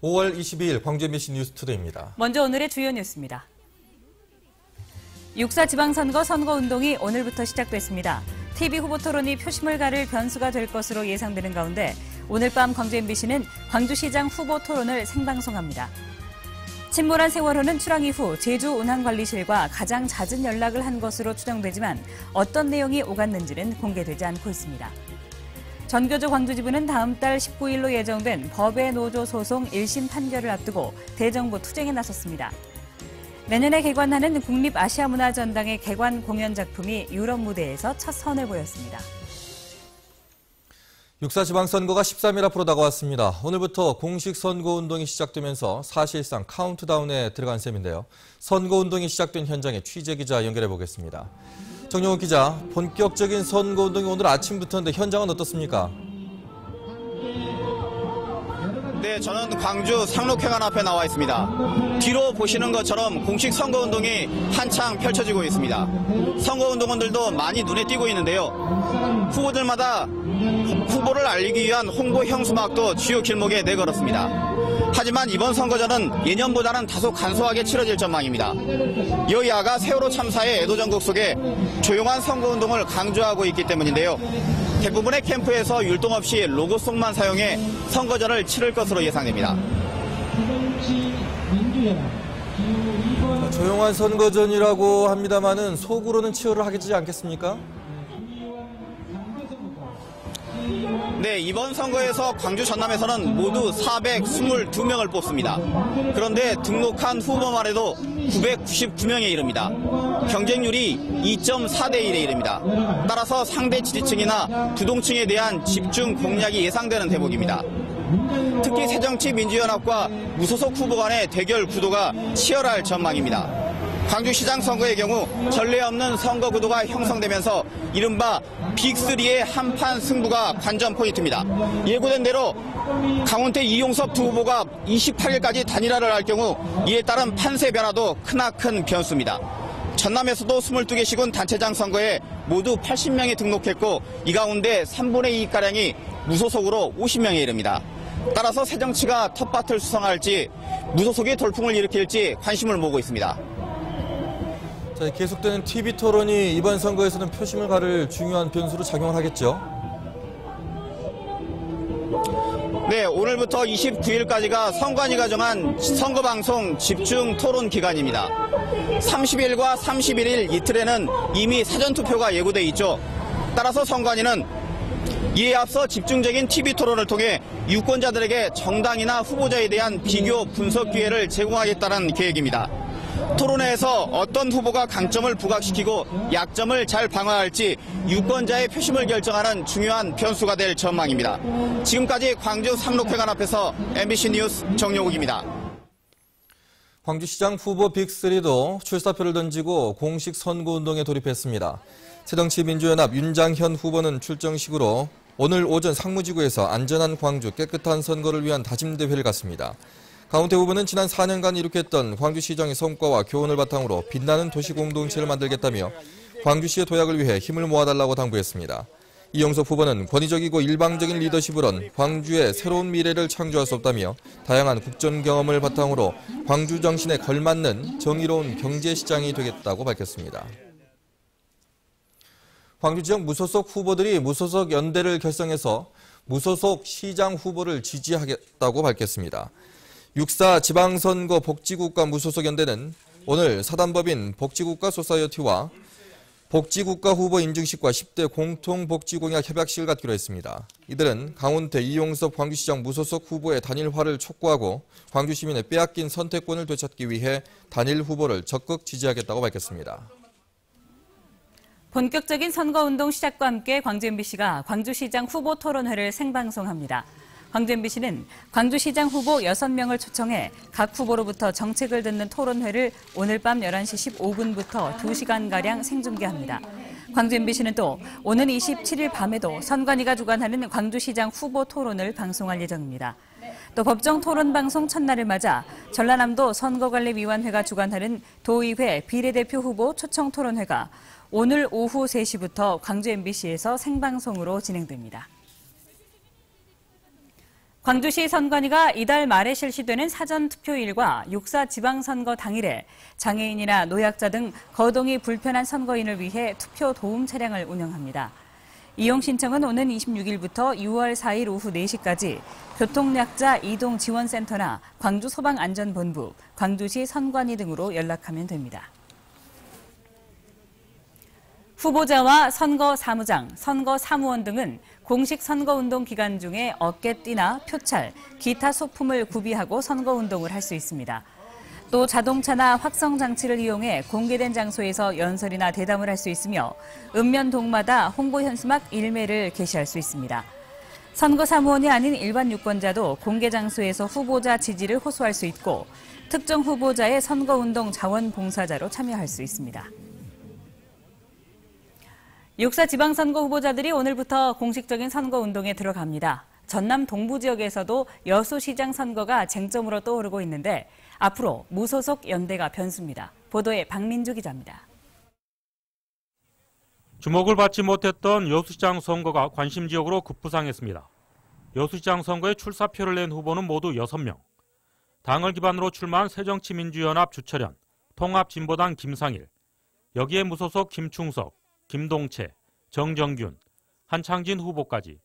5월 22일 광주 MBC 뉴스투데이입니다. 먼저 오늘의 주요 뉴스입니다. 6.4 지방선거 선거운동이 오늘부터 시작됐습니다. TV 후보 토론이 표심을 가를 변수가 될 것으로 예상되는 가운데 오늘 밤 광주 MBC는 광주시장 후보 토론을 생방송합니다. 침몰한 세월호는 출항 이후 제주 운항관리실과 가장 잦은 연락을 한 것으로 추정되지만 어떤 내용이 오갔는지는 공개되지 않고 있습니다. 전교조 광주지부는 다음 달 19일로 예정된 법의 노조 소송 1심 판결을 앞두고 대정부 투쟁에 나섰습니다. 내년에 개관하는 국립아시아문화전당의 개관 공연 작품이 유럽 무대에서 첫 선을 보였습니다. 6.4 지방선거가 13일 앞으로 다가왔습니다. 오늘부터 공식 선거운동이 시작되면서 사실상 카운트다운에 들어간 셈인데요. 선거운동이 시작된 현장에 취재기자 연결해 보겠습니다. 정용욱 기자, 본격적인 선거운동이 오늘 아침부터인데 현장은 어떻습니까? 네, 저는 광주 상록회관 앞에 나와 있습니다. 뒤로 보시는 것처럼 공식 선거운동이 한창 펼쳐지고 있습니다. 선거운동원들도 많이 눈에 띄고 있는데요. 후보들마다 후보를 알리기 위한 홍보 형수막도 주요 길목에 내걸었습니다. 하지만 이번 선거전은 예년보다는 다소 간소하게 치러질 전망입니다. 여야가 세월호 참사의 애도전국 속에 조용한 선거운동을 강조하고 있기 때문인데요. 대부분의 캠프에서 율동 없이 로고송만 사용해 선거전을 치를 것으로 예상됩니다. 조용한 선거전이라고 합니다만은 속으로는 치열을 하겠지 않겠습니까? 네, 이번 선거에서 광주 전남에서는 모두 422명을 뽑습니다. 그런데 등록한 후보만 해도 999명에 이릅니다. 경쟁률이 2.4대 1에 이릅니다. 따라서 상대 지지층이나 부동층에 대한 집중 공략이 예상되는 대목입니다. 특히 새정치민주연합과 무소속 후보 간의 대결 구도가 치열할 전망입니다. 광주시장 선거의 경우 전례 없는 선거 구도가 형성되면서 이른바 빅3의 한판 승부가 관전 포인트입니다. 예고된 대로 강원태 이용섭 두 후보가 28일까지 단일화를 할 경우 이에 따른 판세 변화도 크나큰 변수입니다. 전남에서도 22개 시군 단체장 선거에 모두 80명이 등록했고 이 가운데 3분의 2가량이 무소속으로 50명에 이릅니다. 따라서 새정치가 텃밭을 수성할지 무소속의 돌풍을 일으킬지 관심을 모으고 있습니다. 자, 계속되는 TV 토론이 이번 선거에서는 표심을 가를 중요한 변수로 작용을 하겠죠? 네, 오늘부터 29일까지가 선관위가 정한 선거방송 집중 토론 기간입니다. 30일과 31일 이틀에는 이미 사전투표가 예고돼 있죠. 따라서 선관위는 이에 앞서 집중적인 TV 토론을 통해 유권자들에게 정당이나 후보자에 대한 비교 분석 기회를 제공하겠다는 계획입니다. 토론회에서 어떤 후보가 강점을 부각시키고 약점을 잘 방어할지 유권자의 표심을 결정하는 중요한 변수가 될 전망입니다. 지금까지 광주 상록회관 앞에서 MBC 뉴스 정용욱입니다. 광주시장 후보 빅3도 출사표를 던지고 공식 선거운동에 돌입했습니다. 새정치민주연합 윤장현 후보는 출정식으로 오늘 오전 상무지구에서 안전한 광주 깨끗한 선거를 위한 다짐대회를 갖습니다. 강원태 후보는 지난 4년간 이룩했던 광주시정의 성과와 교훈을 바탕으로 빛나는 도시공동체를 만들겠다며 광주시의 도약을 위해 힘을 모아달라고 당부했습니다. 이용섭 후보는 권위적이고 일방적인 리더십으론 광주의 새로운 미래를 창조할 수 없다며 다양한 국정 경험을 바탕으로 광주 정신에 걸맞는 정의로운 경제시장이 되겠다고 밝혔습니다. 광주 지역 무소속 후보들이 무소속 연대를 결성해서 무소속 시장 후보를 지지하겠다고 밝혔습니다. 6.4 지방선거 복지국가 무소속연대는 오늘 사단법인 복지국가 소사이어티와 복지국가 후보 인증식과 10대 공통복지공약 협약식을 갖기로 했습니다. 이들은 강원태 이용섭 광주시장 무소속 후보의 단일화를 촉구하고 광주 시민의 빼앗긴 선택권을 되찾기 위해 단일 후보를 적극 지지하겠다고 밝혔습니다. 본격적인 선거운동 시작과 함께 광주 MBC가 광주시장 후보 토론회를 생방송합니다. 광주 MBC는 광주시장 후보 6명을 초청해 각 후보로부터 정책을 듣는 토론회를 오늘 밤 11시 15분부터 2시간가량 생중계합니다. 광주 MBC는 또 오는 27일 밤에도 선관위가 주관하는 광주시장 후보 토론을 방송할 예정입니다. 또 법정 토론 방송 첫날을 맞아 전라남도 선거관리위원회가 주관하는 도의회 비례대표 후보 초청 토론회가 오늘 오후 3시부터 광주 MBC에서 생방송으로 진행됩니다. 광주시 선관위가 이달 말에 실시되는 사전투표일과 육사 지방선거 당일에 장애인이나 노약자 등 거동이 불편한 선거인을 위해 투표 도움 차량을 운영합니다. 이용 신청은 오는 26일부터 6월 4일 오후 4시까지 교통약자 이동지원센터나 광주소방안전본부, 광주시 선관위 등으로 연락하면 됩니다. 후보자와 선거사무장, 선거사무원 등은 공식 선거운동 기간 중에 어깨띠나 표찰, 기타 소품을 구비하고 선거운동을 할 수 있습니다. 또 자동차나 확성장치를 이용해 공개된 장소에서 연설이나 대담을 할 수 있으며 읍면동마다 홍보 현수막 1매를 게시할 수 있습니다. 선거사무원이 아닌 일반 유권자도 공개 장소에서 후보자 지지를 호소할 수 있고 특정 후보자의 선거운동 자원봉사자로 참여할 수 있습니다. 육사 지방선거 후보자들이 오늘부터 공식적인 선거운동에 들어갑니다. 전남 동부 지역에서도 여수시장 선거가 쟁점으로 떠오르고 있는데 앞으로 무소속 연대가 변수입니다. 보도에 박민주 기자입니다. 주목을 받지 못했던 여수시장 선거가 관심 지역으로 급부상했습니다. 여수시장 선거에 출사표를 낸 후보는 모두 6명. 당을 기반으로 출마한 새정치민주연합 주철현, 통합진보당 김상일, 여기에 무소속 김충석, 김동채, 정정균, 한창진 후보까지.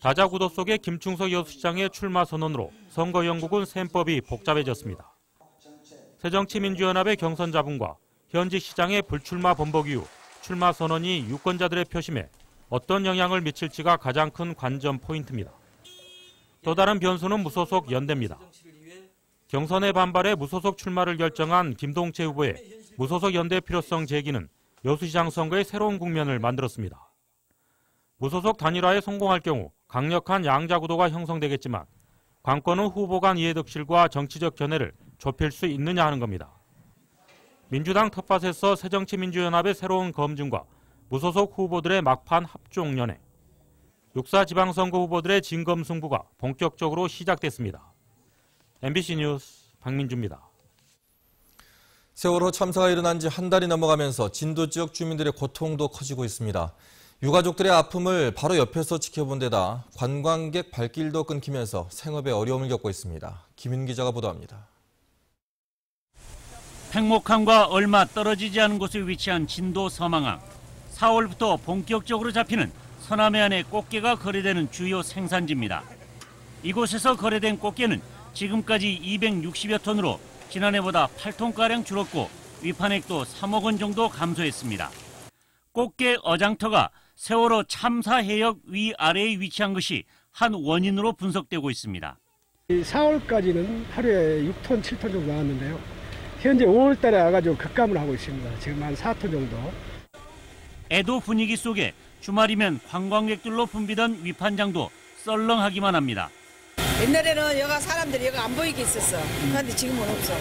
다자구도 속의 김충석 여수시장의 출마 선언으로 선거 영국은 셈법이 복잡해졌습니다. 새정치민주연합의 경선 잡음과 현직 시장의 불출마 번복 이후 출마 선언이 유권자들의 표심에 어떤 영향을 미칠지가 가장 큰 관전 포인트입니다. 또 다른 변수는 무소속 연대입니다. 경선의 반발에 무소속 출마를 결정한 김동채 후보의 무소속 연대 필요성 제기는 여수시장 선거의 새로운 국면을 만들었습니다. 무소속 단일화에 성공할 경우 강력한 양자 구도가 형성되겠지만 관건은 후보 간 이해득실과 정치적 견해를 좁힐 수 있느냐 하는 겁니다. 민주당 텃밭에서 새정치민주연합의 새로운 검증과 무소속 후보들의 막판 합종연회, 육사 지방선거 후보들의 진검승부가 본격적으로 시작됐습니다. MBC 뉴스 박민주입니다. 세월호 참사가 일어난 지 한 달이 넘어가면서 진도 지역 주민들의 고통도 커지고 있습니다. 유가족들의 아픔을 바로 옆에서 지켜본 데다 관광객 발길도 끊기면서 생업에 어려움을 겪고 있습니다. 김윤 기자가 보도합니다. 팽목항과 얼마 떨어지지 않은 곳에 위치한 진도 서망항. 4월부터 본격적으로 잡히는 서남해안의 꽃게가 거래되는 주요 생산지입니다. 이곳에서 거래된 꽃게는 지금까지 260여 톤으로 지난해보다 8톤가량 줄었고 위판액도 3억 원 정도 감소했습니다. 꽃게 어장터가 세월호 참사 해역 위아래에 위치한 것이 한 원인으로 분석되고 있습니다. 4월까지는 하루에 6톤, 7톤 정도 나왔는데요. 현재 5월 달에 와가지고 급감을 하고 있습니다. 지금 한 4톤 정도. 애도 분위기 속에 주말이면 관광객들로 붐비던 위판장도 썰렁하기만 합니다. 옛날에는 여가 사람들이 여가 안 보이게 있었어. 그런데 지금은 없어.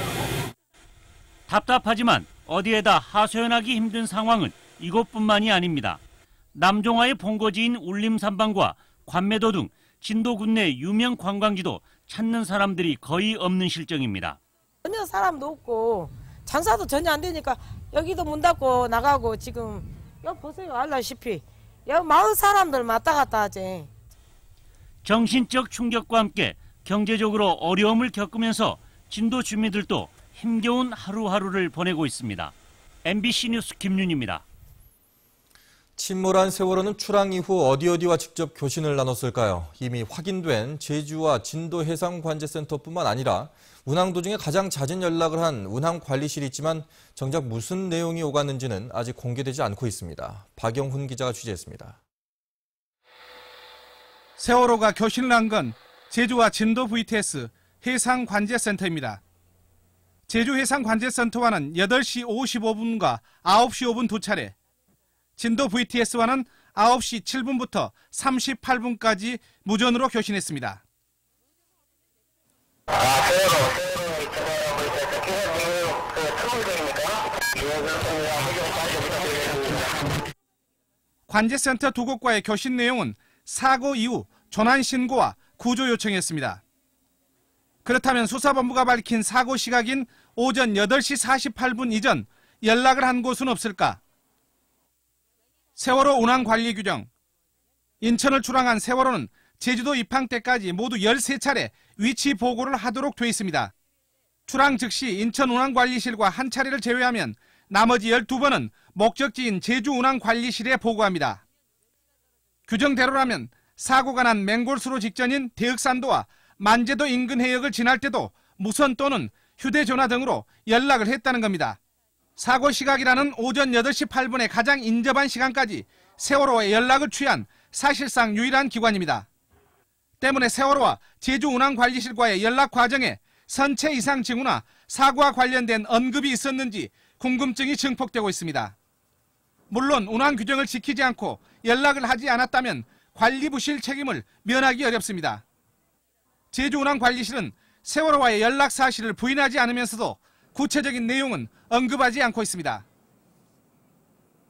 답답하지만 어디에다 하소연하기 힘든 상황은 이곳뿐만이 아닙니다. 남종화의 본거지인 울림산방과 관매도 등 진도 군내 유명 관광지도 찾는 사람들이 거의 없는 실정입니다. 전혀 사람도 없고 장사도 전혀 안 되니까 여기도 문 닫고 나가고 지금 여기 보세요. 알다시피 여기 마을 사람들 왔다 갔다 하지. 정신적 충격과 함께 경제적으로 어려움을 겪으면서 진도 주민들도 힘겨운 하루하루를 보내고 있습니다. MBC 뉴스 김윤입니다. 침몰한 세월호는 출항 이후 어디와 직접 교신을 나눴을까요? 이미 확인된 제주와 진도 해상관제센터뿐만 아니라 운항 도중에 가장 잦은 연락을 한 운항관리실이 있지만 정작 무슨 내용이 오갔는지는 아직 공개되지 않고 있습니다. 박영훈 기자가 취재했습니다. 세월호가 교신을 한 건 제주와 진도 VTS 해상관제센터입니다. 제주 해상관제센터와는 8시 55분과 9시 5분 두 차례, 진도 VTS와는 9시 7분부터 38분까지 무전으로 교신했습니다. 관제센터 두 곳과의 교신 내용은 사고 이후 조난 신고와 구조 요청이었습니다. 그렇다면 수사본부가 밝힌 사고 시각인 오전 8시 48분 이전 연락을 한 곳은 없을까? 세월호 운항관리 규정. 인천을 출항한 세월호는 제주도 입항 때까지 모두 13차례 위치 보고를 하도록 돼 있습니다. 출항 즉시 인천운항관리실과 한 차례를 제외하면 나머지 12번은 목적지인 제주운항관리실에 보고합니다. 규정대로라면 사고가 난 맹골수로 직전인 대흑산도와 만제도 인근 해역을 지날 때도 무선 또는 휴대전화 등으로 연락을 했다는 겁니다. 사고 시각이라는 오전 8시 8분에 가장 인접한 시간까지 세월호에 연락을 취한 사실상 유일한 기관입니다. 때문에 세월호와 제주운항관리실과의 연락 과정에 선체 이상 징후나 사고와 관련된 언급이 있었는지 궁금증이 증폭되고 있습니다. 물론 운항 규정을 지키지 않고 연락을 하지 않았다면 관리부실 책임을 면하기 어렵습니다. 제주운항관리실은 세월호와의 연락 사실을 부인하지 않으면서도 구체적인 내용은 언급하지 않고 있습니다.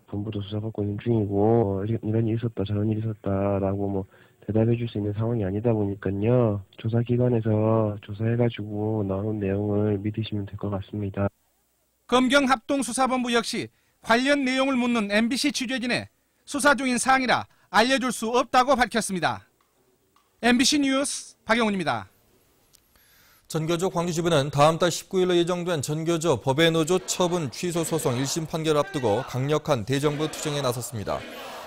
본부도 수사받고 있는 중이고 이런 일이 있었다 저런 일이 있었다라고 대답해 줄 수 있는 상황이 아니다 보니까요. 조사기관에서 조사해가지고 나온 내용을 믿으시면 될 것 같습니다. 검경합동수사본부 역시 관련 내용을 묻는 MBC 취재진에 수사 중인 사항이라 알려줄 수 없다고 밝혔습니다. MBC 뉴스 박영훈입니다. 전교조 광주지부는 다음 달 19일로 예정된 전교조 법외 노조 처분 취소 소송 1심 판결을 앞두고 강력한 대정부 투쟁에 나섰습니다.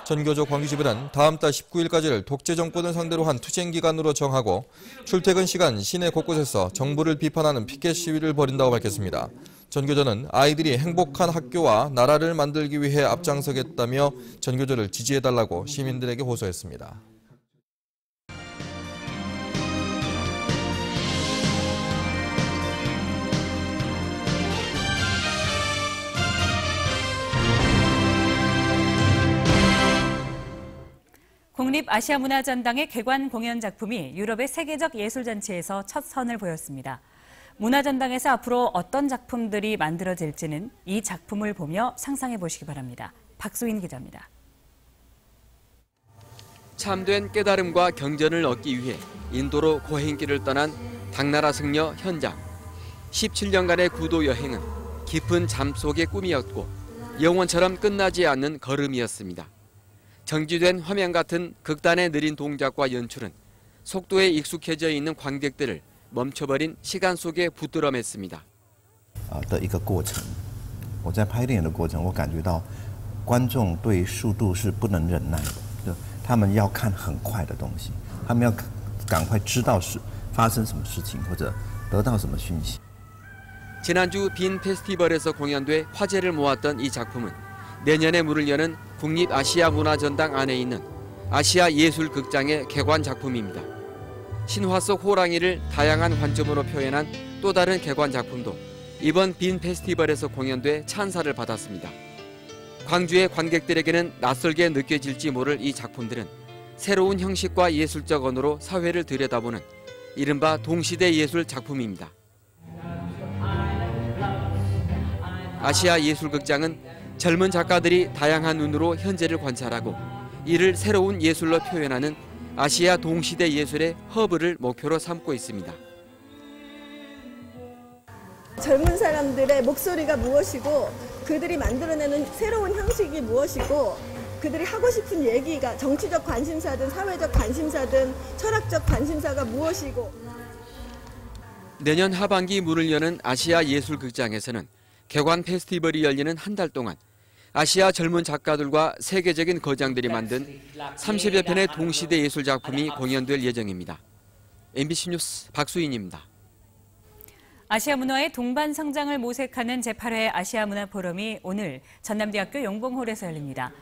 전교조 광주지부는 다음 달 19일까지를 독재 정권을 상대로 한 투쟁 기간으로 정하고 출퇴근 시간 시내 곳곳에서 정부를 비판하는 피켓 시위를 벌인다고 밝혔습니다. 전교조는 아이들이 행복한 학교와 나라를 만들기 위해 앞장서겠다며 전교조를 지지해달라고 시민들에게 호소했습니다. 국립아시아문화전당의 개관 공연 작품이 유럽의 세계적 예술잔치에서 첫 선을 보였습니다. 문화전당에서 앞으로 어떤 작품들이 만들어질지는 이 작품을 보며 상상해 보시기 바랍니다. 박수인 기자입니다. 참된 깨달음과 경전을 얻기 위해 인도로 고행길을 떠난 당나라 승려 현장. 17년간의 구도 여행은 깊은 잠 속의 꿈이었고 영원처럼 끝나지 않는 걸음이었습니다. 정지된 화면 같은 극단의 느린 동작과 연출은 속도에 익숙해져 있는 관객들을 멈춰버린 시간 속에 붙들어맸습니다. 的一个过程，我在拍电影的过程，我感觉到观众对速度是不能忍耐的，就他们要看很快的东西，他们要赶快知道是发生什么事情或者得到什么讯息。 지난주 빈 페스티벌에서 공연돼 화제를 모았던 이 작품은 내년에 문을 여는 국립아시아문화전당 안에 있는 아시아예술극장의 개관 작품입니다. 신화 속 호랑이를 다양한 관점으로 표현한 또 다른 개관 작품도 이번 빈 페스티벌에서 공연돼 찬사를 받았습니다. 광주의 관객들에게는 낯설게 느껴질지 모를 이 작품들은 새로운 형식과 예술적 언어로 사회를 들여다보는 이른바 동시대 예술 작품입니다. 아시아예술극장은 젊은 작가들이 다양한 눈으로 현재를 관찰하고 이를 새로운 예술로 표현하는 아시아 동시대 예술의 허브를 목표로 삼고 있습니다. 젊은 사람들의 목소리가 무엇이고 그들이 만들어내는 새로운 형식이 무엇이고 그들이 하고 싶은 얘기가 정치적 관심사든 사회적 관심사든 철학적 관심사가 무엇이고. 내년 하반기 문을 여는 아시아예술극장에서는 개관 페스티벌이 열리는 한 달 동안 아시아 젊은 작가들과 세계적인 거장들이 만든 30여 편의 동시대 예술 작품이 공연될 예정입니다. MBC 뉴스 박수인입니다. 아시아 문화의 동반 성장을 모색하는 제8회 아시아 문화 포럼이 오늘 전남대학교 용봉홀에서 열립니다.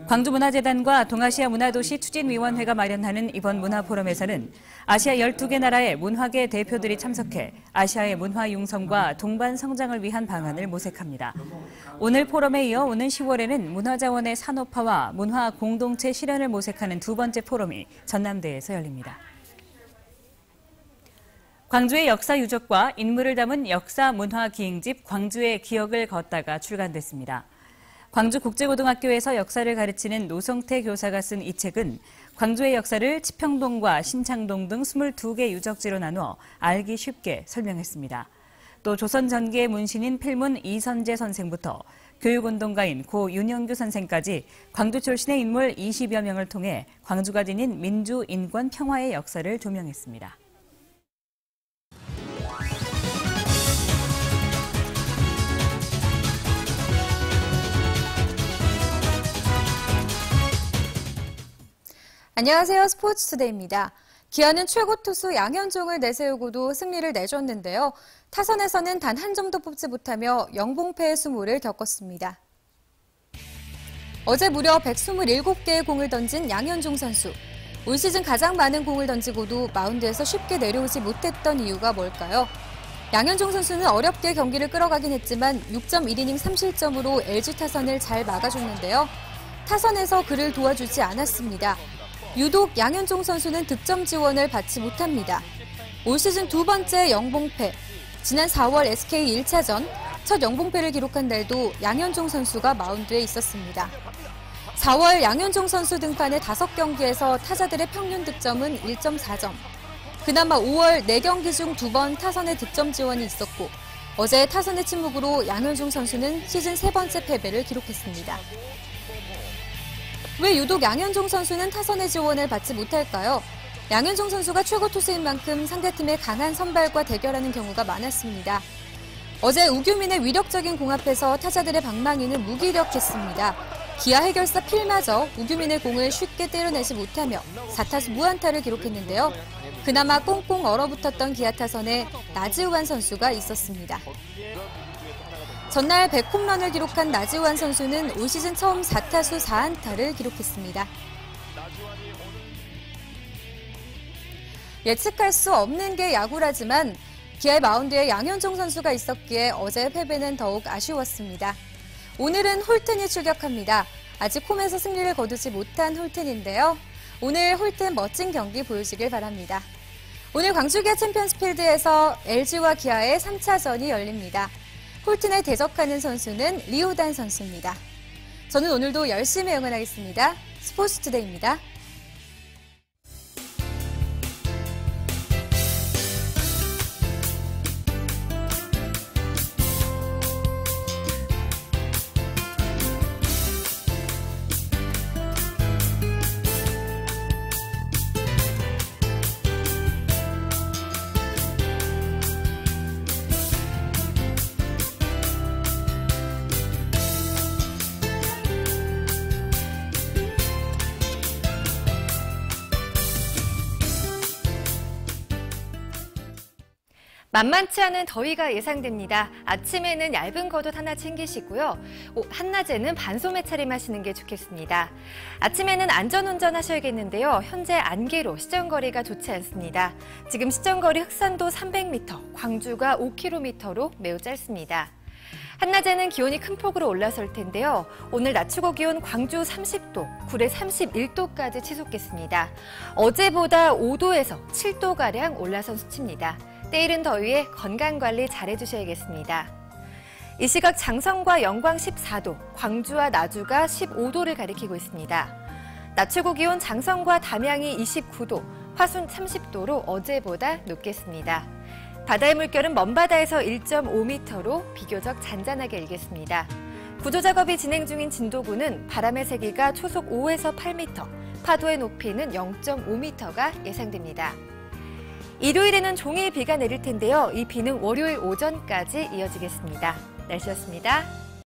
광주문화재단과 동아시아 문화도시 추진위원회가 마련하는 이번 문화 포럼에서는 아시아 12개 나라의 문화계 대표들이 참석해 아시아의 문화 융성과 동반 성장을 위한 방안을 모색합니다. 오늘 포럼에 이어 오는 10월에는 문화자원의 산업화와 문화 공동체 실현을 모색하는 두 번째 포럼이 전남대에서 열립니다. 광주의 역사 유적과 인물을 담은 역사 문화 기행집 광주의 기억을 걷다가 출간됐습니다. 광주국제고등학교에서 역사를 가르치는 노성태 교사가 쓴 이 책은 광주의 역사를 치평동과 신창동 등 22개 유적지로 나누어 알기 쉽게 설명했습니다. 또 조선전기의 문신인 필문 이선재 선생부터 교육운동가인 고 윤영규 선생까지 광주 출신의 인물 20여 명을 통해 광주가 지닌 민주, 인권, 평화의 역사를 조명했습니다. 안녕하세요. 스포츠투데이입니다. 기아는 최고 투수 양현종을 내세우고도 승리를 내줬는데요. 타선에서는 단 한 점도 뽑지 못하며 영봉패의 수모를 겪었습니다. 어제 무려 127개의 공을 던진 양현종 선수. 올 시즌 가장 많은 공을 던지고도 마운드에서 쉽게 내려오지 못했던 이유가 뭘까요? 양현종 선수는 어렵게 경기를 끌어가긴 했지만 6.1이닝 3실점으로 LG 타선을 잘 막아줬는데요. 타선에서 그를 도와주지 않았습니다. 유독 양현종 선수는 득점 지원을 받지 못합니다. 올 시즌 두 번째 영봉패, 지난 4월 SK 1차전 첫 영봉패를 기록한 날도 양현종 선수가 마운드에 있었습니다. 4월 양현종 선수 등판의 5경기에서 타자들의 평균 득점은 1.4점. 그나마 5월 4경기 중 2번 타선의 득점 지원이 있었고 어제 타선의 침묵으로 양현종 선수는 시즌 3번째 패배를 기록했습니다. 왜 유독 양현종 선수는 타선의 지원을 받지 못할까요? 양현종 선수가 최고 투수인 만큼 상대팀의 강한 선발과 대결하는 경우가 많았습니다. 어제 우규민의 위력적인 공 앞에서 타자들의 방망이는 무기력했습니다. 기아 해결사 필마저 우규민의 공을 쉽게 때려내지 못하며 4타수 무안타를 기록했는데요. 그나마 꽁꽁 얼어붙었던 기아 타선에 나지우환 선수가 있었습니다. 전날 100홈런을 기록한 나지우환 선수는 올 시즌 처음 4타수 4안타를 기록했습니다. 예측할 수 없는 게 야구라지만 기아의 마운드에 양현종 선수가 있었기에 어제 패배는 더욱 아쉬웠습니다. 오늘은 홀튼이 출격합니다. 아직 홈에서 승리를 거두지 못한 홀튼인데요. 오늘 홀튼 멋진 경기 보여주길 바랍니다. 오늘 광주 기아 챔피언스필드에서 LG와 기아의 3차전이 열립니다. 홀튼에 대적하는 선수는 리오단 선수입니다. 저는 오늘도 열심히 응원하겠습니다. 스포츠투데이입니다. 만만치 않은 더위가 예상됩니다. 아침에는 얇은 겉옷 하나 챙기시고요. 한낮에는 반소매 차림하시는 게 좋겠습니다. 아침에는 안전운전 하셔야겠는데요. 현재 안개로 시정거리가 좋지 않습니다. 지금 시정거리 흑산도 300m, 광주가 5km로 매우 짧습니다. 한낮에는 기온이 큰 폭으로 올라설 텐데요. 오늘 낮 최고 기온 광주 30도, 구례 31도까지 치솟겠습니다. 어제보다 5도에서 7도가량 올라선 수치입니다. 때이른 더위에 건강관리 잘해주셔야겠습니다. 이 시각 장성과 영광 14도, 광주와 나주가 15도를 가리키고 있습니다. 낮 최고 기온 장성과 담양이 29도, 화순 30도로 어제보다 높겠습니다. 바다의 물결은 먼바다에서 1.5m로 비교적 잔잔하게 일겠습니다. 구조작업이 진행 중인 진도구는 바람의 세기가 초속 5에서 8m, 파도의 높이는 0.5m가 예상됩니다. 일요일에는 종일 비가 내릴 텐데요. 이 비는 월요일 오전까지 이어지겠습니다. 날씨였습니다.